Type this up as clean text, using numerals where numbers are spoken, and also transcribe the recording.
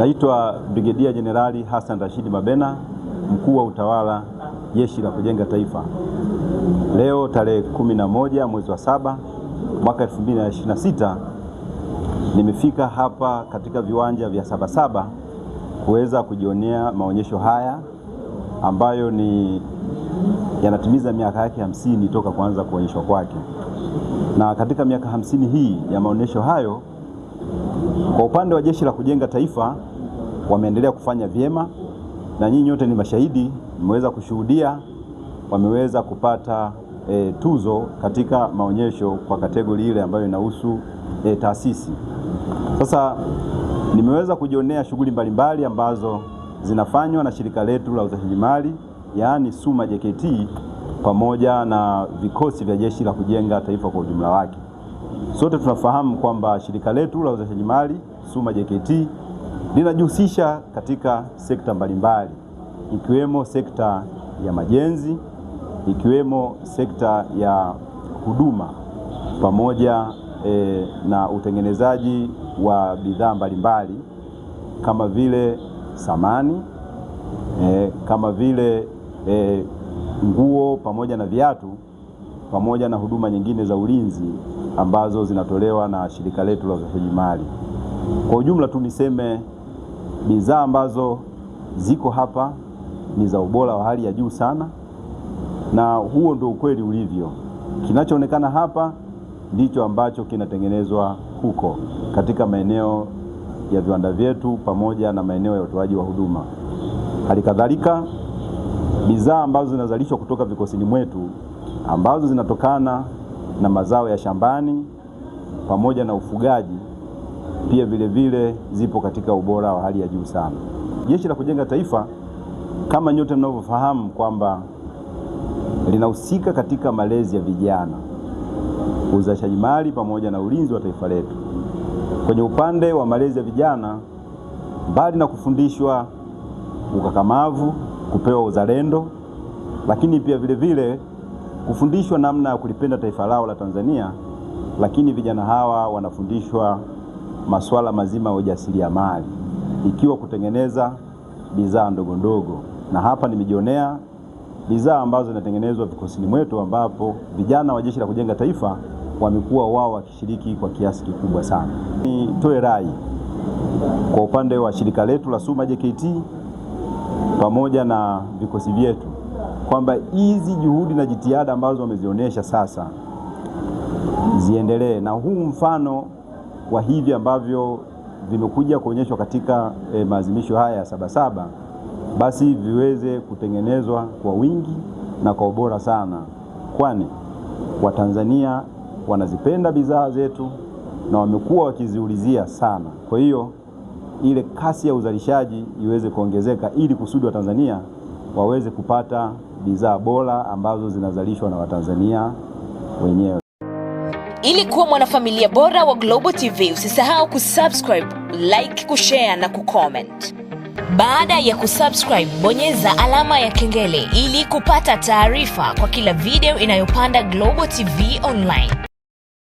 Naitwa Brigedia Jenerali Hassan Rashid Mabena, mkuu wa utawala Jeshi la Kujenga Taifa. Leo tarehe 11 mwezi wa 7 mwaka 2026 nimefika hapa katika viwanja vya Sabasaba kuweza kujionea maonyesho haya ambayo yanatimiza miaka yake 50 toka kuanza kuonyeshwa kwake. Na katika miaka 50 hii ya maonyesho hayo, kwa upande wa Jeshi la Kujenga Taifa wameendelea kufanya vyema, na nyinyi nyote ni mashahidi, mmeweza kushuhudia wameweza kupata tuzo katika maonyesho kwa kategori ile ambayo inahusu taasisi. Sasa nimeweza kujionea shughuli mbalimbali ambazo zinafanywa na shirika letu la uzalishaji mali, yaani SUMA JKT, pamoja na vikosi vya Jeshi la Kujenga Taifa kwa ujumla wake. Sote tunafahamu kwamba shirika letu la uzalishaji mali SUMA JKT linajihusisha katika sekta mbalimbali, ikiwemo sekta ya majenzi, ikiwemo sekta ya huduma, pamoja na utengenezaji wa bidhaa mbalimbali kama vile samani, kama vile nguo pamoja na viatu, pamoja na huduma nyingine za ulinzi ambazo zinatolewa na shirika letu la uzalishaji mali. Kwa ujumla tu niseme bidhaa ambazo ziko hapa ni za ubora wa hali ya juu sana, na huo ndio ukweli ulivyo. Kinachoonekana hapa ndicho ambacho kinatengenezwa huko katika maeneo ya viwanda vyetu pamoja na maeneo ya utoaji wa huduma. Halikadhalika bidhaa ambazo zinazalishwa kutoka vikosini mwetu ambazo zinatokana na mazao ya shambani pamoja na ufugaji pia vile vile zipo katika ubora wa hali ya juu sana. Jeshi la Kujenga Taifa, kama nyote mnavyofahamu, kwamba linahusika katika malezi ya vijana, uzalishaji mali pamoja na ulinzi wa taifa letu. Kwenye upande wa malezi ya vijana, mbali na kufundishwa ukakamavu, kupewa uzalendo, lakini pia vile vile kufundishwa namna ya kulipenda taifa lao la Tanzania, lakini vijana hawa wanafundishwa masuala mazima ya ujasiriamali, ikiwa kutengeneza bidhaa ndogo ndogo. Na hapa nimejionea bidhaa ambazo zinatengenezwa vikosini mwetu, ambapo vijana wa Jeshi la Kujenga Taifa wamekuwa wao wakishiriki kwa kiasi kikubwa sana. Nitoe rai kwa upande wa shirika letu la SUMA JKT pamoja na vikosi vyetu kwamba hizi juhudi na jitihada ambazo wamezionyesha sasa ziendelee, na huu mfano wa hivi ambavyo vimekuja kuonyeshwa katika maadhimisho haya ya Sabasaba basi viweze kutengenezwa kwa wingi na kwa ubora sana, kwani Watanzania wanazipenda bidhaa zetu na wamekuwa wakiziulizia sana. Kwa hiyo ile kasi ya uzalishaji iweze kuongezeka ili kusudi Watanzania waweze kupata bidhaa bora ambazo zinazalishwa na Watanzania wenyewe. Ili kuwa mwanafamilia bora wa Global TV, usisahau kusubscribe, like, kushare na kucomment. Baada ya kusubscribe, bonyeza alama ya kengele ili kupata taarifa kwa kila video inayopanda Global TV Online.